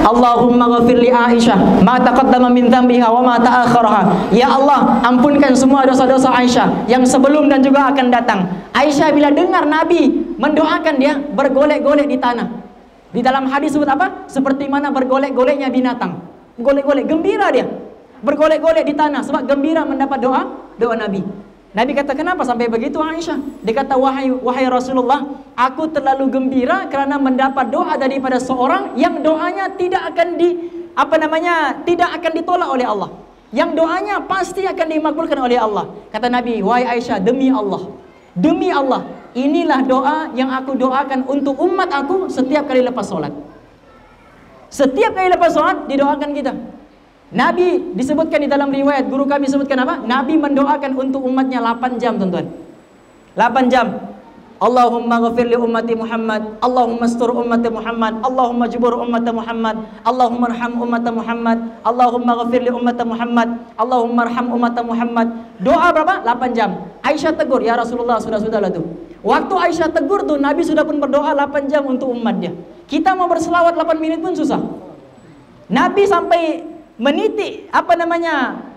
Allahumma ghafir li Aisyah ma taqaddama min dhanbiha wa ma ta'akhkharaha. Ya Allah, ampunkan semua dosa-dosa Aisyah yang sebelum dan juga akan datang. Aisyah bila dengar Nabi mendoakan, dia bergolek-golek di tanah. Di dalam hadis sebut apa? Seperti mana bergolek-goleknya binatang. Golek-golek, gembira dia. Bergolek-golek di tanah sebab gembira mendapat doa Nabi. Nabi kata, kenapa sampai begitu Aisyah? Dia kata, wahai Rasulullah, aku terlalu gembira kerana mendapat doa daripada seorang yang doanya tidak akan tidak akan ditolak oleh Allah. Yang doanya pasti akan dimakbulkan oleh Allah. Kata Nabi, wahai Aisyah, demi Allah, inilah doa yang aku doakan untuk umat aku setiap kali lepas solat. Setiap kali lepas solat didoakan kita. Nabi disebutkan di dalam riwayat, guru kami sebutkan apa? Nabi mendoakan untuk umatnya 8 jam, tuan-tuan. 8 jam. Allahumma ghafir li ummati Muhammad, Allahumma astur ummati Muhammad, Allahumma jubur ummati Muhammad, Allahumma arham ummati Muhammad, Allahumma ghafir li ummati Muhammad, Allahumma arham ummati Muhammad. Doa berapa? 8 jam. Aisyah tegur, ya Rasulullah, sudah-sudahlah tu. Waktu Aisyah tegur tu, Nabi sudah pun berdoa 8 jam untuk umatnya. Kita mau berselawat 8 menit pun susah. Nabi sampai menitik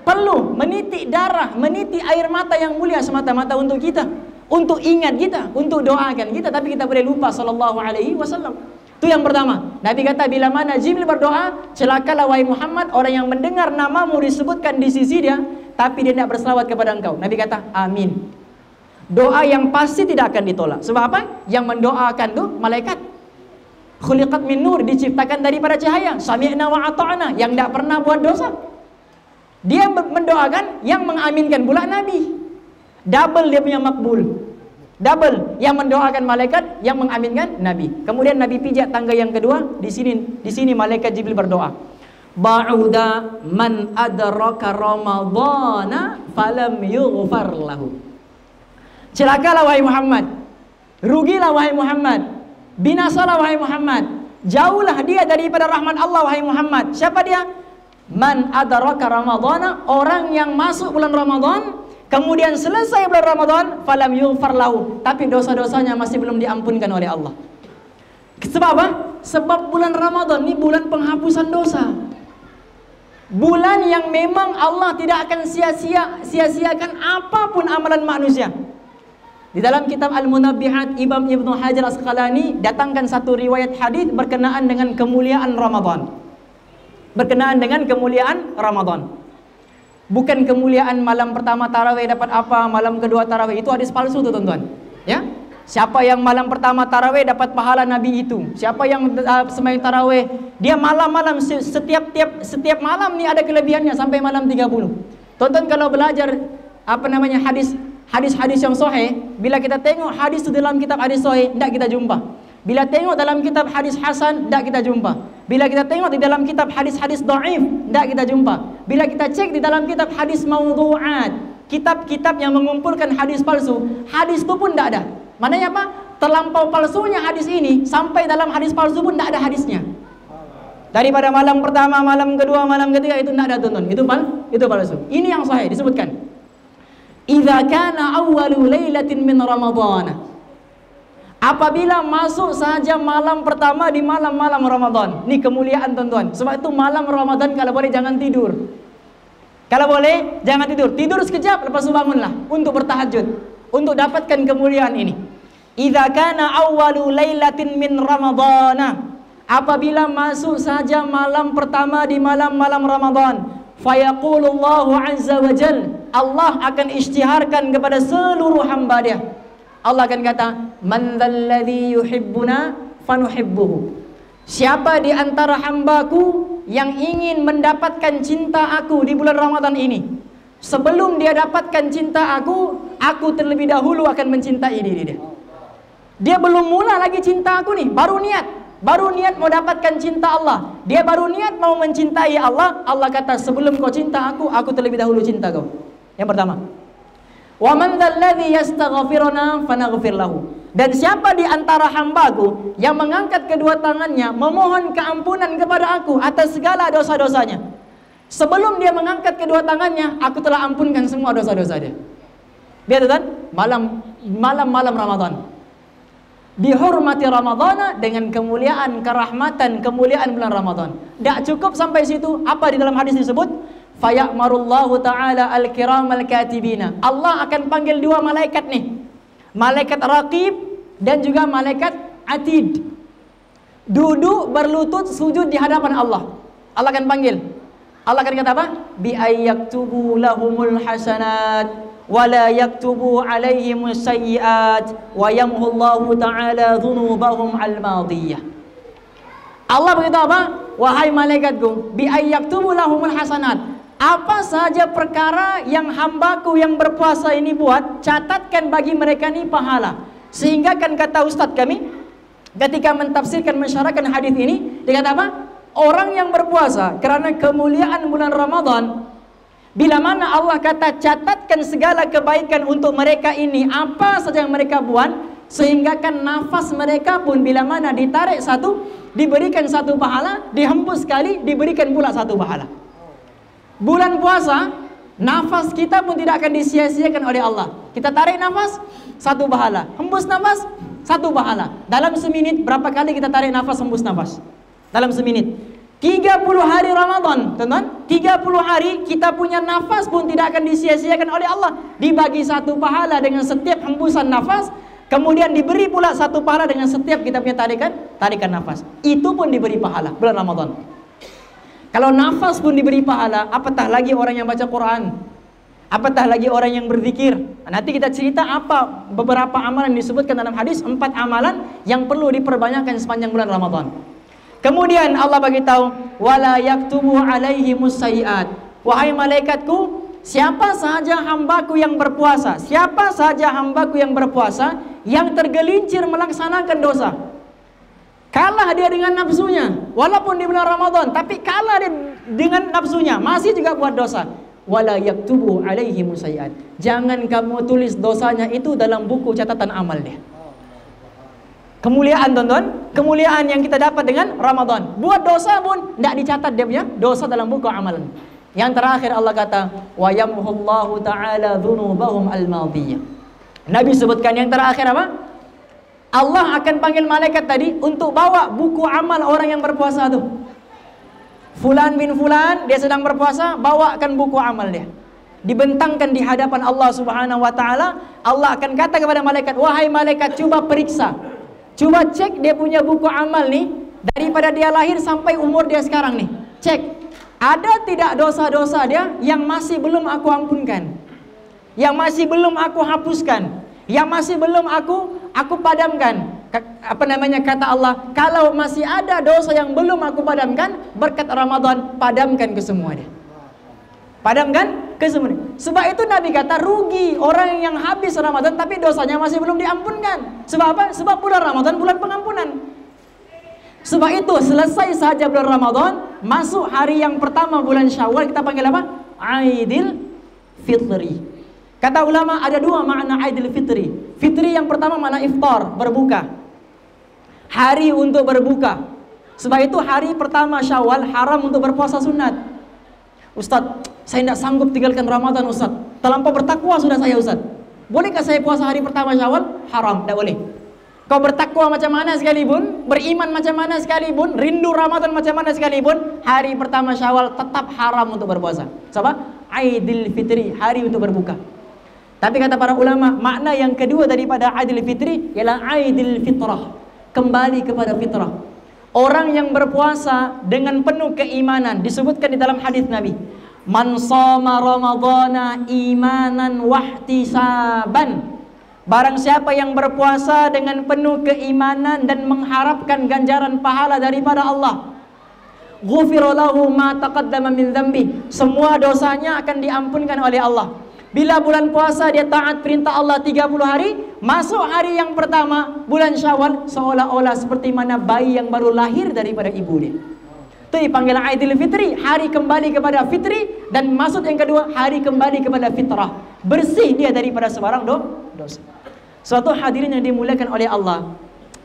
peluh, menitik darah, menitik air mata yang mulia semata-mata untuk kita, untuk ingat kita, untuk doakan kita, tapi kita boleh lupa sallallahu alaihi wasallam. Itu yang pertama. Nabi kata, bila mana Jibril berdoa, celakalah wahai Muhammad orang yang mendengar namamu disebutkan di sisi dia, tapi dia tidak berselawat kepada engkau. Nabi kata, amin. Doa yang pasti tidak akan ditolak. Sebab apa? Yang mendoakan tu malaikat. Khuliqat min nur, diciptakan daripada cahaya. Sami'na wa ata'na, yang tidak pernah buat dosa. Dia mendoakan, yang mengaminkan pula Nabi. Double dia punya makbul. Double, yang mendoakan malaikat, yang mengaminkan Nabi. Kemudian Nabi pijak tangga yang kedua. Di sini malaikat Jibril berdoa. Ba'uda man adraka ramadhana falam yughfar lahu. Celakalah wahai Muhammad, rugilah wahai Muhammad, binasalah wahai Muhammad, jauhlah dia daripada rahmat Allah wahai Muhammad. Siapa dia? Man adraka ramadhana, orang yang masuk bulan Ramadan, kemudian selesai bulan Ramadan, falam yughfar lahu, tapi dosa-dosanya masih belum diampunkan oleh Allah. Sebab apa? Sebab bulan Ramadan ini bulan penghapusan dosa. Bulan yang memang Allah tidak akan sia-siakan apapun amalan manusia. Di dalam kitab Al-Munabbihat, Imam Ibnu Hajar Asqalani datangkan satu riwayat hadis berkenaan dengan kemuliaan Ramadan. Berkenaan dengan kemuliaan Ramadan. Bukan kemuliaan malam pertama tarawih dapat apa, malam kedua tarawih, itu hadis palsu tuh, teman-teman. Ya? Siapa yang malam pertama tarawih dapat pahala Nabi itu. Siapa yang sembahyang tarawih, dia malam-malam setiap malam nih ada kelebihannya sampai malam 30. Tonton kalau belajar hadis-hadis yang sahih, bila kita tengok hadis itu dalam kitab hadis sahih, tidak kita jumpa. Bila tengok dalam kitab hadis hasan, tidak kita jumpa. Bila kita tengok di dalam kitab hadis-hadis dhaif, tidak kita jumpa. Bila kita cek di dalam kitab hadis maudhu'at, kitab-kitab yang mengumpulkan hadis palsu, hadis itu pun tidak ada. Maknanya apa? Terlampau palsunya hadis ini, sampai dalam hadis palsu pun tidak ada hadisnya. Daripada malam pertama, malam kedua, malam ketiga, itu tidak ada, tonton. Itu palsu. Ini yang sahih disebutkan. Idza kana awwalu lailatin min Ramadhan. Apabila masuk saja malam pertama di malam-malam Ramadan. Ini kemuliaan, tuan-tuan. Sebab itu malam Ramadan kalau boleh jangan tidur. Kalau boleh jangan tidur. Tidur sekejap, lepas itu bangunlah untuk bertahajud, untuk dapatkan kemuliaan ini. Idza kana awwalu lailatin min Ramadhan. Apabila masuk saja malam pertama di malam-malam Ramadan, fayaqulullahu azza wa jalla, Allah akan isytiharkan kepada seluruh hamba dia. Allah akan kata, man dzalladzi yuhibbuna fanuhibbuhu. Siapa di antara hambaku yang ingin mendapatkan cinta aku di bulan Ramadan ini, sebelum dia dapatkan cinta aku terlebih dahulu akan mencintai diri dia. Dia belum mula lagi cinta aku nih, baru niat mau dapatkan cinta Allah. Dia baru niat mau mencintai Allah. Allah kata, sebelum kau cinta aku terlebih dahulu cinta kau. Yang pertama. Wa man dzalladzi yastaghfiruna fanaghfir lahu. Dan siapa di antara hambaku yang mengangkat kedua tangannya memohon keampunan kepada aku atas segala dosa-dosanya, sebelum dia mengangkat kedua tangannya, aku telah ampunkan semua dosa-dosa dia. Lihat, tuan, malam Ramadan. Bihurmati Ramadhana, dengan kemuliaan, kerahmatan, kemuliaan bulan Ramadan. Tak cukup sampai situ. Apa di dalam hadis disebut? Faya'marullahu ta'ala al-kiram al-katibina. Allah akan panggil dua malaikat nih. Malaikat Raqib dan juga malaikat Atid. Duduk berlutut sujud di hadapan Allah. Allah akan panggil. Allah akan kata apa? Bi ayyaktubu lahumul hasanat wala yaktubu alaihimus sayyiat wa yamhullahu ta'ala dhunubahum al-madiyah. Allah berkata apa? Wahai malaikatku, bi ayyaktubu lahumul hasanat. Apa saja perkara yang hambaku yang berpuasa ini buat, catatkan bagi mereka ini pahala. Sehingga kan kata ustaz kami ketika mentafsirkan mensyarahkan hadis ini, dia kata apa? Orang yang berpuasa karena kemuliaan bulan Ramadan, bila mana Allah kata catatkan segala kebaikan untuk mereka ini, apa saja yang mereka buat, sehingga kan nafas mereka pun bila mana ditarik satu, diberikan satu pahala, dihembus sekali, diberikan pula satu pahala. Bulan puasa, nafas kita pun tidak akan disia-siakan oleh Allah. Kita tarik nafas, satu pahala. Hembus nafas, satu pahala. Dalam seminit, berapa kali kita tarik nafas, hembus nafas? Dalam seminit. 30 hari Ramadan, teman-teman, 30 hari kita punya nafas pun tidak akan disia-siakan oleh Allah. Dibagi satu pahala dengan setiap hembusan nafas, kemudian diberi pula satu pahala dengan setiap kita punya tarikan nafas. Itu pun diberi pahala bulan Ramadan. Kalau nafas pun diberi pahala, apatah lagi orang yang baca Quran, apatah lagi orang yang berzikir. Nanti kita cerita apa beberapa amalan disebutkan dalam hadis, 4 amalan yang perlu diperbanyakkan sepanjang bulan Ramadan. Kemudian Allah bagi tahu, wala yaktubu alaihimus sayyiat. Wahai malaikatku, siapa saja hambaku yang berpuasa, siapa saja hambaku yang berpuasa yang tergelincir melaksanakan dosa, kalah dia dengan nafsunya, walaupun di bulan Ramadan, tapi kalah dia dengan nafsunya, masih juga buat dosa. Wala yaktubu alaihimus sayyiat. Jangan kamu tulis dosanya itu dalam buku catatan amal dia. Kemuliaan, tonton, kemuliaan yang kita dapat dengan Ramadan. Buat dosa pun tidak dicatat dia punya dosa dalam buku amalan. Yang terakhir Allah kata, wa yamhullahu ta'ala dhunubahum al-madiyah. Nabi sebutkan yang terakhir apa? Allah akan panggil malaikat tadi untuk bawa buku amal orang yang berpuasa itu. Fulan bin Fulan, dia sedang berpuasa, bawakan buku amal dia. Dibentangkan di hadapan Allah Subhanahu wa taala. Allah akan kata kepada malaikat, wahai malaikat, coba periksa. Coba cek dia punya buku amal nih, daripada dia lahir sampai umur dia sekarang nih. Cek, ada tidak dosa-dosa dia yang masih belum aku ampunkan, yang masih belum aku hapuskan, yang masih belum aku padamkan. Apa namanya, kata Allah, kalau masih ada dosa yang belum aku padamkan, berkat Ramadan, padamkan ke semua dia. Padamkan ke semua. Sebab itu Nabi kata, rugi orang yang habis Ramadan tapi dosanya masih belum diampunkan. Sebab apa? Sebab bulan Ramadan bulan pengampunan. Sebab itu selesai saja bulan Ramadan, masuk hari yang pertama bulan Syawal, kita panggil apa? Aidil Fitri. Kata ulama ada dua makna Aidil Fitri. Fitri yang pertama makna iftar, berbuka. Hari untuk berbuka. Sebab itu hari pertama Syawal haram untuk berpuasa sunat. Ustaz, saya tidak sanggup tinggalkan Ramadan Ustaz. Terlampau bertakwa sudah saya Ustaz. Bolehkah saya puasa hari pertama Syawal? Haram, tidak boleh. Kau bertakwa macam mana sekalipun, beriman macam mana sekalipun, rindu Ramadan macam mana sekalipun, hari pertama Syawal tetap haram untuk berpuasa. Sebab Aidil Fitri, hari untuk berbuka. Tapi kata para ulama, makna yang kedua daripada Aidil Fitri ialah Aidil Fitrah, kembali kepada fitrah. Orang yang berpuasa dengan penuh keimanan, disebutkan di dalam hadis Nabi, man shoma ramadhana imanan wahtisaban. Barang siapa yang berpuasa dengan penuh keimanan dan mengharapkan ganjaran pahala daripada Allah, ghufira lahu ma taqaddama min dzambi. Semua dosanya akan diampunkan oleh Allah. Bila bulan puasa dia taat perintah Allah 30 hari, masuk hari yang pertama bulan Syawal, seolah-olah seperti mana bayi yang baru lahir daripada ibu dia. Itu dipanggil Aidil Fitri, hari kembali kepada fitri. Dan maksud yang kedua, hari kembali kepada fitrah, bersih dia daripada sebarang dosa. Suatu hadirin yang dimuliakan oleh Allah,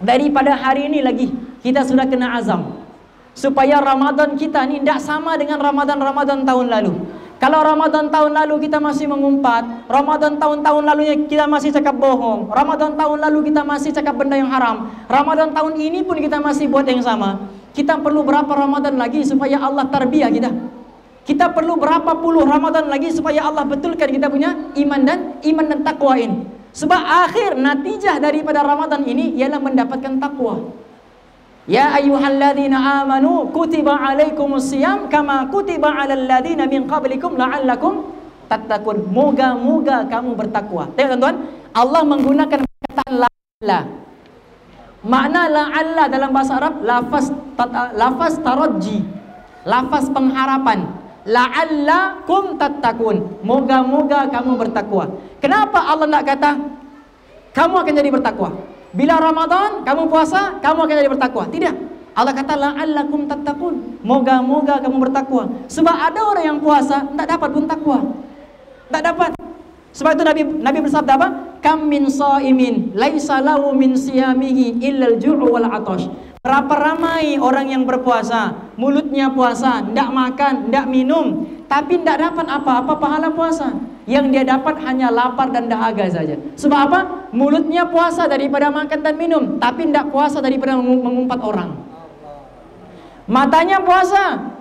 daripada hari ini lagi kita sudah kena azam supaya Ramadan kita ini tidak sama dengan Ramadan tahun lalu. Kalau Ramadan tahun lalu kita masih mengumpat, Ramadan tahun-tahun lalunya kita masih cakap bohong, Ramadan tahun lalu kita masih cakap benda yang haram, Ramadan tahun ini pun kita masih buat yang sama. Kita perlu berapa Ramadan lagi supaya Allah tarbiyah kita? Kita perlu berapa puluh Ramadan lagi supaya Allah betulkan kita punya iman dan takwa ini. Sebab akhir natijah daripada Ramadan ini ialah mendapatkan takwa. Ya ayyuhalladzina amanu kutiba alaikumus siyam kama kutiba alal ladzina min qablikum la'allakum tattaqun. Moga-moga kamu bertakwa. Tengok tuan-tuan, Allah menggunakan perkataan la'alla. Makna la'alla dalam bahasa Arab lafaz taraji, lafaz pengharapan. La'allakum tattaqun. Moga-moga kamu bertakwa. Kenapa Allah tidak kata kamu akan jadi bertakwa? Bila Ramadan kamu puasa, kamu akan jadi bertakwa. Tidak. Allah kata la'allakum tattaqun. Moga-moga kamu bertakwa. Sebab ada orang yang puasa tidak dapat pun takwa. Tak dapat. Sebab itu Nabi bersabda apa? Kam min shaimin laisa lahu min siyamihi illa al-ju'u wal 'atash. Berapa ramai orang yang berpuasa, mulutnya puasa, tidak makan, tidak minum, tapi tidak dapat apa-apa pahala puasa. Yang dia dapat hanya lapar dan dahaga saja. Sebab apa? Mulutnya puasa daripada makan dan minum, tapi tidak puasa daripada mengumpat orang. Matanya puasa,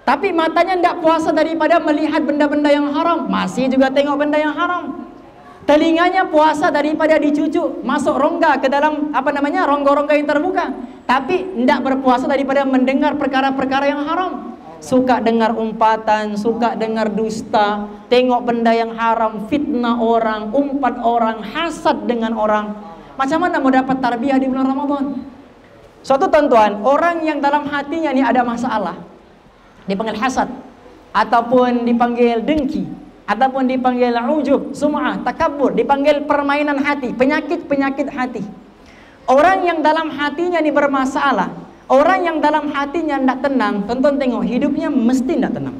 tapi matanya tidak puasa daripada melihat benda-benda yang haram, masih juga tengok benda yang haram. Telinganya puasa daripada dicucuk, masuk rongga ke dalam rongga-rongga yang terbuka, tapi tidak berpuasa daripada mendengar perkara-perkara yang haram. Suka dengar umpatan, suka dengar dusta, tengok benda yang haram, fitnah orang, umpat orang, hasad dengan orang. Macam mana mau dapat tarbiyah di bulan Ramadan? Suatu tuan-tuan, orang yang dalam hatinya ini ada masalah, dipanggil hasad, ataupun dipanggil dengki, ataupun dipanggil ujub, sum'ah, takabur, dipanggil permainan hati, penyakit-penyakit hati. Orang yang dalam hatinya ini bermasalah, orang yang dalam hatinya tidak tenang, tonton tengok, hidupnya mesti tidak tenang.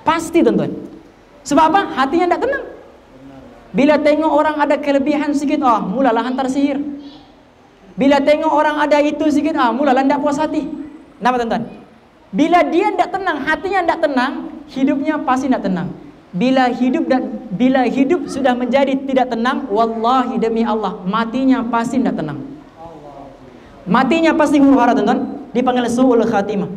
Pasti tonton. Sebab apa? Hatinya tidak tenang. Bila tengok orang ada kelebihan sedikit, mulalah hantar sihir. Bila tengok orang ada itu sedikit, mulalah tidak puas hati. Kenapa tonton? Bila dia tidak tenang, hatinya tidak tenang, hidupnya pasti tidak tenang. Bila hidup sudah menjadi tidak tenang, wallahi demi Allah, matinya pasti tidak tenang. Matinya pasti huru-hara, teman-teman. Dipanggil su'ul khatimah.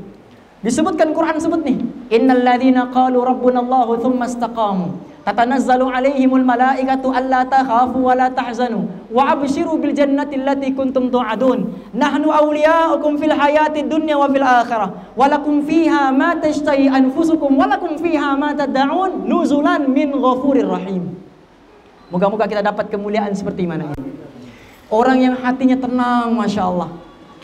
Disebutkan Quran sebut nih, innal ladzina qalu rabbunallahu tsumma istaqamu tatanazzalu alaihimul malaikatu alla takhafu wa la tahzanu wa abshiru bil jannati allati kuntum tu'adun nahnu awliya'ukum fil hayatid dunya wa fil akhirah wa lakum fiha ma tashtahi anfusukum wa lakum fiha ma tad'un nuzulan min ghafurir rahim. Moga-moga kita dapat kemuliaan seperti mana ini. Orang yang hatinya tenang, Masya Allah.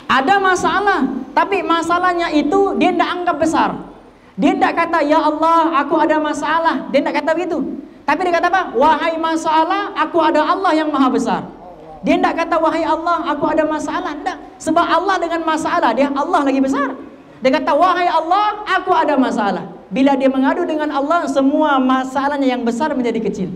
Ada masalah, tapi masalahnya itu dia tidak anggap besar. Dia tidak kata, ya Allah, aku ada masalah. Dia tidak kata begitu. Tapi dia kata apa? Wahai masalah, aku ada Allah yang maha besar. Dia tidak kata, wahai Allah, aku ada masalah. Tidak. Sebab Allah dengan masalah, dia Allah lagi besar. Dia kata, wahai Allah, aku ada masalah. Bila dia mengadu dengan Allah, semua masalahnya yang besar menjadi kecil.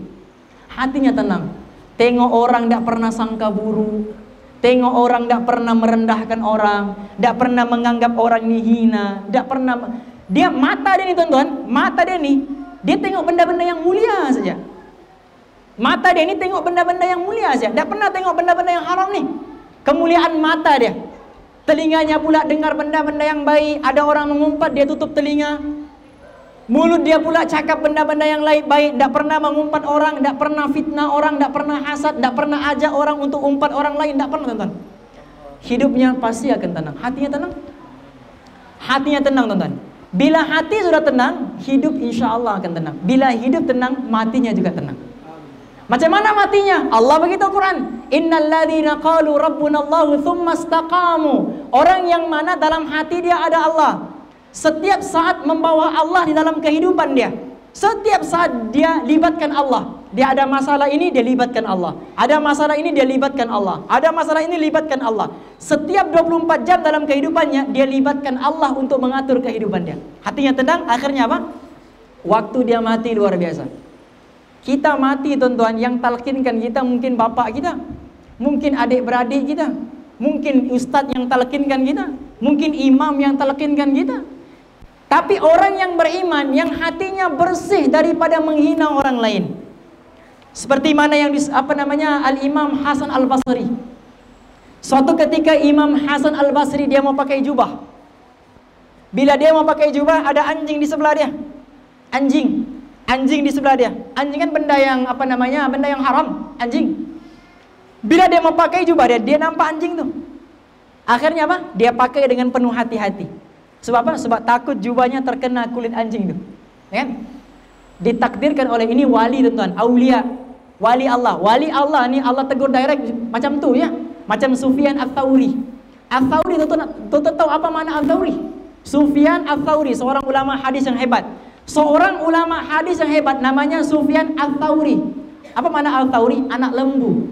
Hatinya tenang. Tengok orang tidak pernah sangka buruk, tengok orang tidak pernah merendahkan orang, tidak pernah menganggap orang ini hina, tidak pernah. Dia mata dia ni tuan-tuan, mata dia ni, dia tengok benda-benda yang mulia saja. Mata dia ni tengok benda-benda yang mulia saja, tidak pernah tengok benda-benda yang haram ni. Kemuliaan mata dia. Telinganya pula dengar benda-benda yang baik, ada orang mengumpat dia tutup telinga. Mulut dia pula cakap benda-benda yang baik, tidak pernah mengumpat orang, tidak pernah fitnah orang, tidak pernah hasad, tidak pernah ajak orang untuk umpat orang lain, tidak pernah, teman-teman. Hidupnya pasti akan tenang. Hatinya tenang. Hatinya tenang, teman-teman. Bila hati sudah tenang, hidup insya Allah akan tenang. Bila hidup tenang, matinya juga tenang. Macam mana matinya? Allah beritahu Quran, innal ladzina qalu rabbunallahu tsumma istaqamu. Orang yang mana dalam hati dia ada Allah, setiap saat membawa Allah di dalam kehidupan dia. Setiap saat dia libatkan Allah. Dia ada masalah ini, dia libatkan Allah. Ada masalah ini, dia libatkan Allah. Ada masalah ini, libatkan Allah. Setiap 24 jam dalam kehidupannya, dia libatkan Allah untuk mengatur kehidupan dia. Hatinya tenang, akhirnya apa? Waktu dia mati luar biasa. Kita mati, tuan-tuan, yang talkinkan kita mungkin bapak kita, mungkin adik-beradik kita, mungkin ustadz yang talkinkan kita, mungkin imam yang talkinkan kita. Tapi orang yang beriman, yang hatinya bersih daripada menghina orang lain. Seperti mana yang Al-Imam Hasan Al-Basri. Suatu ketika Imam Hasan Al-Basri dia mau pakai jubah. Bila dia mau pakai jubah, ada anjing di sebelah dia. Anjing di sebelah dia. Anjing kan benda yang benda yang haram, anjing. Bila dia mau pakai jubah dia nampak anjing tuh. Akhirnya apa? Dia pakai dengan penuh hati-hati. Sebab apa? Sebab takut jubahnya terkena kulit anjing tuh. Ya kan? Ditakdirkan oleh ini wali tuan-tuan, aulia, wali Allah. Wali Allah ni Allah tegur direct macam tu ya. Macam Sufyan Ats-Tsauri. Ats-Tsauri tuan-tuan tahu apa makna Ats-Tsauri? Sufyan Ats-Tsauri, seorang ulama hadis yang hebat. Seorang ulama hadis yang hebat namanya Sufyan Ats-Tsauri. Apa makna Ats-Tsauri? Anak lembu.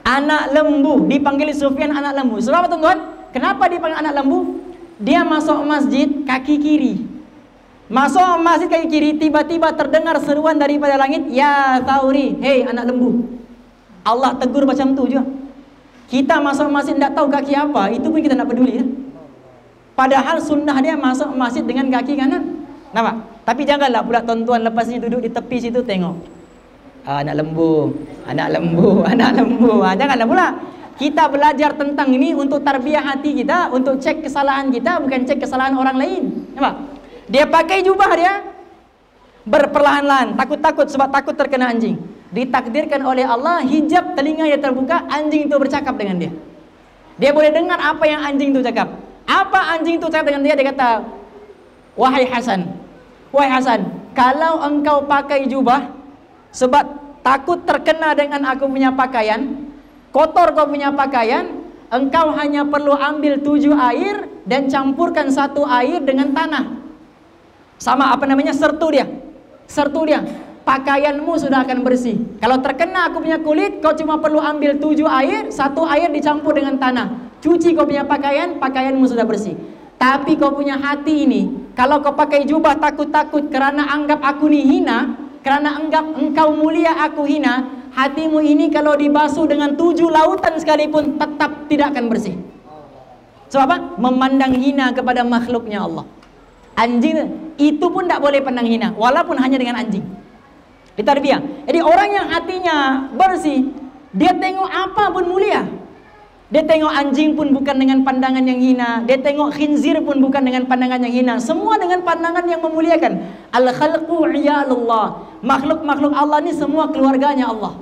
Anak lembu, dipanggil Sufyan anak lembu. Sebab apa tuan-tuan? Kenapa dipanggil anak lembu? Dia masuk masjid kaki kiri. Masuk masjid kaki kiri, tiba-tiba terdengar seruan daripada langit, "Ya Tsauri, hei anak lembu." Allah tegur macam tu juga. Kita masuk masjid tidak tahu kaki apa, itu pun kita tidak peduli ya? Padahal sunnah dia masuk masjid dengan kaki kanan. Nampak? Tapi janganlah pula tuan-tuan lepas ni duduk di tepi situ tengok. Anak lembu. Janganlah pula. Kita belajar tentang ini untuk tarbiyah hati kita, untuk cek kesalahan kita, bukan cek kesalahan orang lain. Nampak? Dia pakai jubah dia berperlahan-lahan, takut-takut sebab takut terkena anjing. Ditakdirkan oleh Allah, hijab telinga dia terbuka, anjing itu bercakap dengan dia. Dia boleh dengar apa yang anjing itu cakap. Apa anjing itu cakap dengan dia? Dia kata, wahai Hasan, kalau engkau pakai jubah sebab takut terkena dengan aku punya pakaian, kotor kau punya pakaian, engkau hanya perlu ambil 7 air dan campurkan 1 air dengan tanah. Sama sertu dia. Pakaianmu sudah akan bersih. Kalau terkena aku punya kulit, kau cuma perlu ambil 7 air, 1 air dicampur dengan tanah. Cuci kau punya pakaian, pakaianmu sudah bersih. Tapi kau punya hati ini, kalau kau pakai jubah takut-takut kerana anggap aku ni hina, kerana anggap engkau mulia aku hina, hatimu ini kalau dibasuh dengan 7 lautan sekalipun tetap tidak akan bersih. Sebab apa? Memandang hina kepada makhluknya Allah. Anjing itu pun tak boleh pandang hina, walaupun hanya dengan anjing. Ditarbiyah. Jadi orang yang hatinya bersih, dia tengok apa pun mulia. Dia tengok anjing pun bukan dengan pandangan yang hina. Dia tengok khinzir pun bukan dengan pandangan yang hina. Semua dengan pandangan yang memuliakan. Al-khalqu iyalullah. Makhluk-makhluk Allah ni semua keluarganya Allah.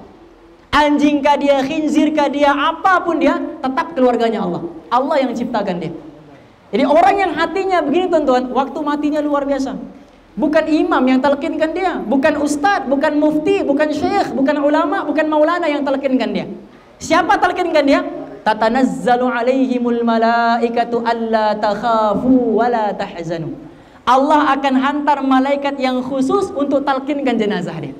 Anjing kah dia, khinzir kah dia, apapun dia, tetap keluarganya Allah. Allah yang ciptakan dia. Jadi orang yang hatinya begini tuan-tuan, waktu matinya luar biasa. Bukan imam yang talqinkan dia, bukan ustaz, bukan mufti, bukan syekh, bukan ulama, bukan maulana yang talqinkan dia. Siapa talqinkan dia? Tatanazzalu alaihimul malaikatu alla takhafu wa la tahzanu. Allah akan hantar malaikat yang khusus untuk talqinkan jenazah dia.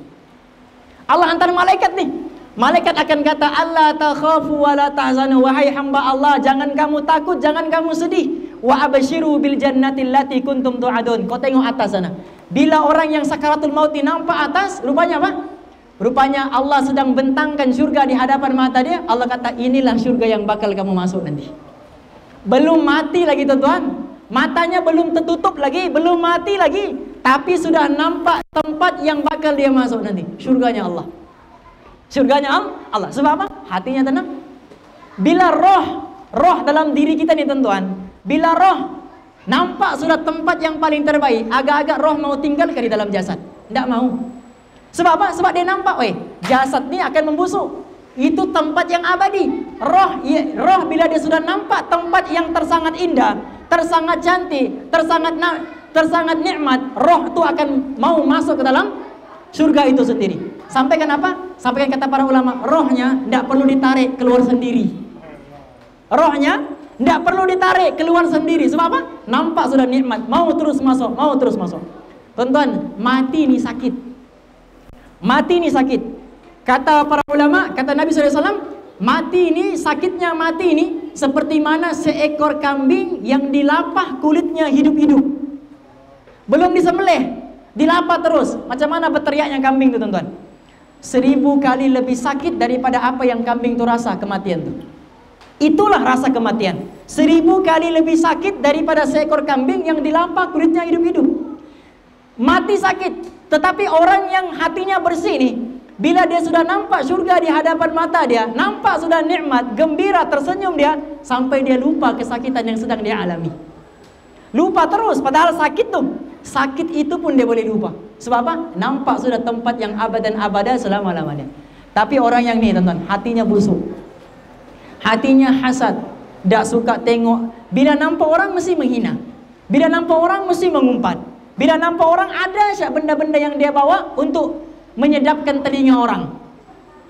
Allah hantar malaikat nih. Malaikat akan kata, "Allah takhafu wa la tahzanu." Wahai hamba Allah, jangan kamu takut, jangan kamu sedih. Wa abshiru bil jannati allati kuntum tu'adun. Kau tengok atas sana. Bila orang yang sakaratul maut nampak atas, rupanya apa? Rupanya Allah sedang bentangkan syurga di hadapan mata dia. Allah kata, "Inilah syurga yang bakal kamu masuk nanti." Belum mati lagi tuan-tuan. Matanya belum tertutup lagi, belum mati lagi, tapi sudah nampak tempat yang bakal dia masuk nanti. Syurganya Allah. Syurganya Allah. Sebab apa? Hatinya tenang. Bila roh dalam diri kita nih tuan-tuan, bila roh nampak sudah tempat yang paling terbaik, agak-agak roh mau tinggal di dalam jasad. Tidak mau. Sebab apa? Sebab dia nampak, jasad ni akan membusuk. Itu tempat yang abadi. Roh bila dia sudah nampak tempat yang tersangat indah, tersangat cantik, tersangat nikmat, roh itu akan mau masuk ke dalam surga itu sendiri. Sampaikan apa? Sampaikan kata para ulama, rohnya tidak perlu ditarik keluar sendiri. Rohnya tidak perlu ditarik keluar sendiri. Sebab apa? Nampak sudah nikmat, mau terus masuk, mau terus masuk. Tuan-tuan, mati ini sakit. Mati ini sakit. Kata para ulama, kata Nabi SAW, mati ini, sakitnya mati ini seperti mana seekor kambing yang dilapah kulitnya hidup-hidup. Belum disembelih, dilapah terus. Macam mana berteriaknya kambing itu tuan-tuan? 1000 kali lebih sakit daripada apa yang kambing itu rasa kematian itu. Itulah rasa kematian. 1000 kali lebih sakit daripada seekor kambing yang dilampak kulitnya hidup-hidup. Mati sakit. Tetapi orang yang hatinya bersih nih, bila dia sudah nampak surga di hadapan mata dia, nampak sudah nikmat, gembira, tersenyum dia, sampai dia lupa kesakitan yang sedang dia alami. Lupa terus, padahal sakit tuh. Sakit itu pun dia boleh lupa. Sebab apa? Nampak sudah tempat yang abad dan abada selama-lamanya. Tapi orang yang nih, teman-teman, hatinya busuk, hatinya hasad, tak suka tengok. Bila nampak orang mesti menghina, bila nampak orang mesti mengumpat, bila nampak orang ada saja benda-benda yang dia bawa untuk menyedapkan telinga orang.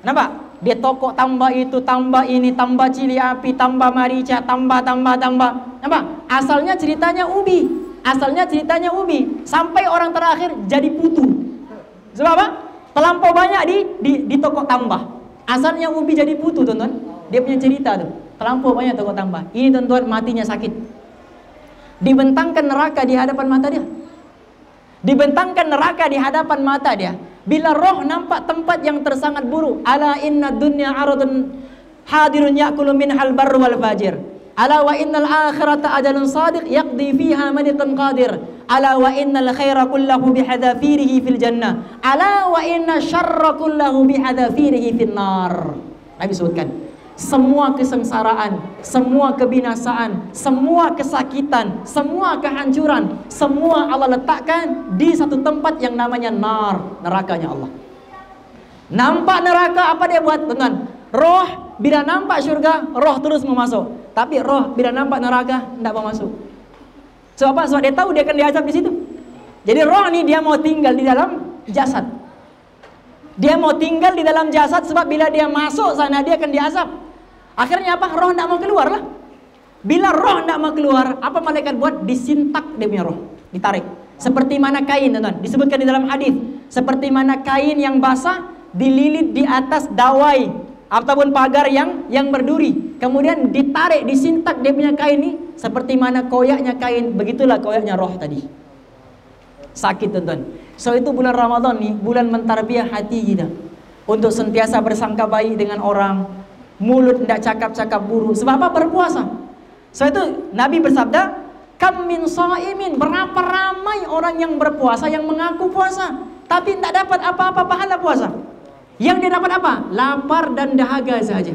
Nampak? Dia tokok tambah itu, tambah ini, tambah cili api, tambah merica, tambah. Nampak? Asalnya ceritanya ubi. Asalnya ceritanya ubi. Sampai orang terakhir jadi putu. Sebab apa? Terlampau banyak di tokok tambah. Asalnya ubi jadi putu, teman-teman. Dia punya cerita tuh. Terlampau banyak tokok tambah. Ini, teman-teman, matinya sakit. Dibentangkan neraka di hadapan mata dia. Dibentangkan neraka di hadapan mata dia. Bila roh nampak tempat yang tersangat buruk, ala inna dunya aradun hadirun ya'kulu minhal barru wal fajir. Ala wa innal akhirata ajalun sadiq yaqdi fiha malikun qadir. Ala wa innal khaira kullahu bihadafirihi fil jannah. Ala wa inna syarra kullahu bihadafirihi fin nar. Nabi sebutkan, semua kesengsaraan, semua kebinasaan, semua kesakitan, semua kehancuran, semua Allah letakkan di satu tempat yang namanya nar, nerakanya Allah. Nampak neraka, apa dia buat? Teman, roh bila nampak syurga, roh terus mau masuk. Tapi roh bila nampak neraka, tidak mau masuk. Sebab apa? Sebab dia tahu dia akan diazab di situ. Jadi roh ini dia mau tinggal di dalam jasad. Dia mau tinggal di dalam jasad sebab bila dia masuk sana dia akan diazab. Akhirnya apa? Roh tidak mau keluar lah. Bila roh tidak mau keluar, apa malaikat buat? Disintak dia punya roh, ditarik. Seperti mana kain, teman-teman, disebutkan di dalam hadis, seperti mana kain yang basah dililit di atas dawai ataupun pagar yang berduri, kemudian ditarik, disintak dia punya kain ini, seperti mana koyaknya kain, begitulah koyaknya roh tadi. Sakit, teman-teman. So itu bulan Ramadan nih, bulan mentarbiah hati kita untuk sentiasa bersangka baik dengan orang, mulut tidak cakap-cakap buruk. Sebab apa? Berpuasa. So itu Nabi bersabda, kam min shaimin, berapa ramai orang yang berpuasa, yang mengaku puasa, tapi tidak dapat apa-apa pahala puasa. Yang dia dapat apa? Lapar dan dahaga saja.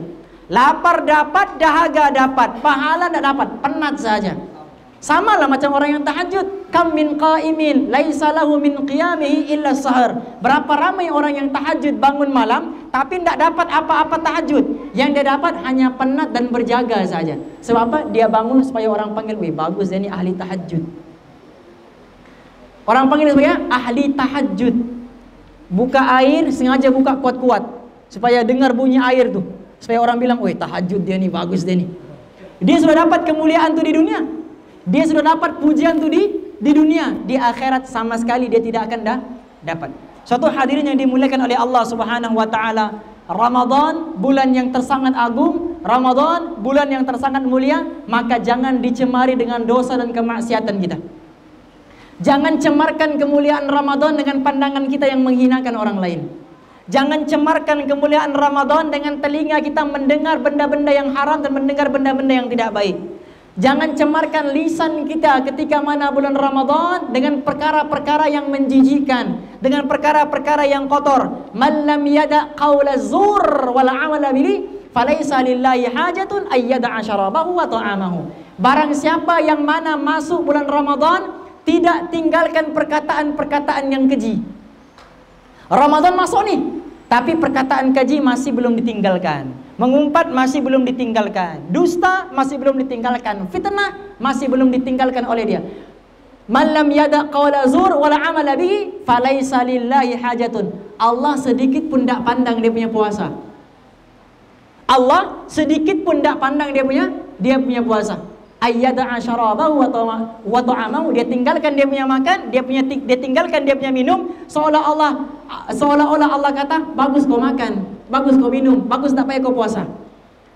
Lapar dapat, dahaga dapat, pahala tidak dapat, penat saja. Sama lah macam orang yang tahajud. Kam min qaimin laisa lahu min qiyamihi illa sahar. Berapa ramai orang yang tahajud bangun malam tapi tidak dapat apa-apa tahajud. Yang dia dapat hanya penat dan berjaga saja. Sebab apa? Dia bangun supaya orang panggil, wih bagus dia ni ahli tahajud. Orang panggil supaya ahli tahajud. Buka air, sengaja buka kuat-kuat supaya dengar bunyi air tuh. Supaya orang bilang, wih tahajud dia ni, bagus dia ni. Dia sudah dapat kemuliaan tuh di dunia. Dia sudah dapat pujian tuh di dunia. Di akhirat sama sekali dia tidak akan dapat. Suatu hadirin yang dimuliakan oleh Allah Subhanahu wa taala, Ramadan bulan yang tersangat agung, Ramadan bulan yang tersangat mulia, maka jangan dicemari dengan dosa dan kemaksiatan kita. Jangan cemarkan kemuliaan Ramadan dengan pandangan kita yang menghinakan orang lain. Jangan cemarkan kemuliaan Ramadan dengan telinga kita mendengar benda-benda yang haram dan mendengar benda-benda yang tidak baik. Jangan cemarkan lisan kita ketika mana bulan Ramadan dengan perkara-perkara yang menjijikkan, dengan perkara-perkara yang kotor. Man lam yada qawla zur wal amala bihi falaysa lillahi hajatun ay yada'a syarabahu wa ta'amahu. Barang siapa yang mana masuk bulan Ramadan tidak tinggalkan perkataan-perkataan yang keji. Ramadan masuk nih, tapi perkataan keji masih belum ditinggalkan. Mengumpat masih belum ditinggalkan. Dusta masih belum ditinggalkan. Fitnah masih belum ditinggalkan oleh dia. Man lam yada qawla zur wala amala bihi falaysa lillahi hajatun. Allah sedikit pun tak pandang dia punya puasa. Allah sedikit pun tak pandang dia punya puasa. Ayyada'a syarabahu wa ta'amahu, dia tinggalkan dia punya makan, dia tinggalkan dia punya minum, seolah-olah Allah kata, bagus kau makan, bagus kau minum, bagus tak payah kau puasa.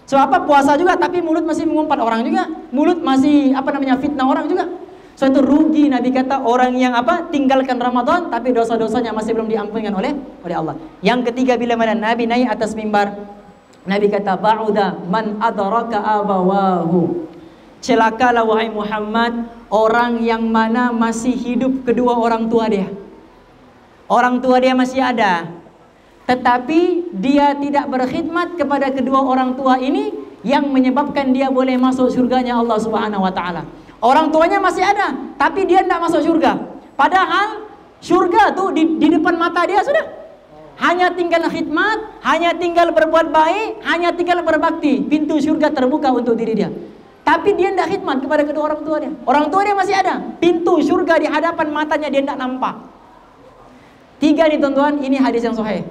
So apa? Puasa juga tapi mulut masih mengumpat orang juga, mulut masih fitnah orang juga. So itu rugi, Nabi kata, orang yang tinggalkan Ramadan tapi dosa-dosanya masih belum diampunkan oleh Allah. Yang ketiga, bila mana Nabi naik atas mimbar, Nabi kata, ba'uda man adraka abawahu. Celakalah wahai Muhammad orang yang mana masih hidup kedua orang tua dia. Orang tua dia masih ada, tetapi dia tidak berkhidmat kepada kedua orang tua ini, yang menyebabkan dia boleh masuk surganya Allah Subhanahu wa taala. Orang tuanya masih ada, tapi dia tidak masuk surga. Padahal surga tuh di depan mata dia sudah. Hanya tinggal khidmat, hanya tinggal berbuat baik, hanya tinggal berbakti. Pintu surga terbuka untuk diri dia. Tapi dia tidak khidmat kepada kedua orang tua dia. Orang tua dia masih ada. Pintu surga di hadapan matanya dia tidak nampak. 3 nih tuan-tuan, ini hadis yang sahih.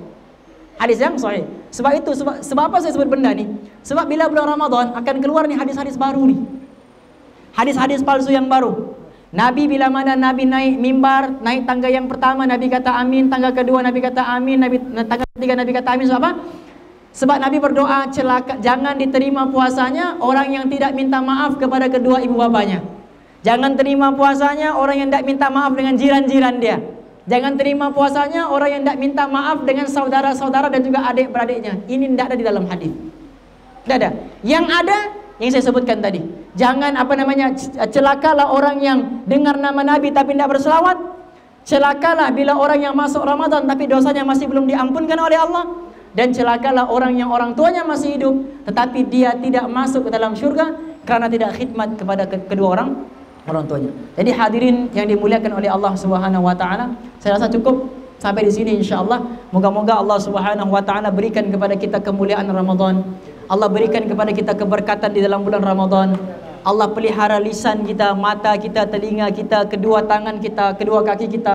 Hadis yang sahih. Sebab itu, sebab apa saya sebut benda nih? Sebab bila bulan Ramadan akan keluar nih hadis-hadis baru nih. Hadis-hadis palsu yang baru. Nabi bila mana Nabi naik mimbar, naik tangga yang pertama Nabi kata amin, tangga kedua Nabi kata amin, tangga ketiga Nabi kata amin. Sebab apa? Sebab Nabi berdoa, celaka, jangan diterima puasanya orang yang tidak minta maaf kepada kedua ibu bapanya. Jangan terima puasanya orang yang tidak minta maaf dengan jiran-jiran dia. Jangan terima puasanya orang yang tidak minta maaf dengan saudara-saudara dan juga adik-beradiknya. Ini tidak ada di dalam hadis. Tidak ada. Yang ada yang saya sebutkan tadi. Jangan celakalah orang yang dengar nama Nabi tapi tidak berselawat. Celakalah bila orang yang masuk Ramadan tapi dosanya masih belum diampunkan oleh Allah. Dan celakalah orang yang orang tuanya masih hidup tetapi dia tidak masuk ke dalam syurga karena tidak khidmat kepada kedua orang tuanya. Jadi hadirin yang dimuliakan oleh Allah Subhanahu wa taala, saya rasa cukup sampai di sini insyaallah. Moga-moga Allah Subhanahu wa taala berikan kepada kita kemuliaan Ramadan. Allah berikan kepada kita keberkatan di dalam bulan Ramadan. Allah pelihara lisan kita, mata kita, telinga kita, kedua tangan kita, kedua kaki kita.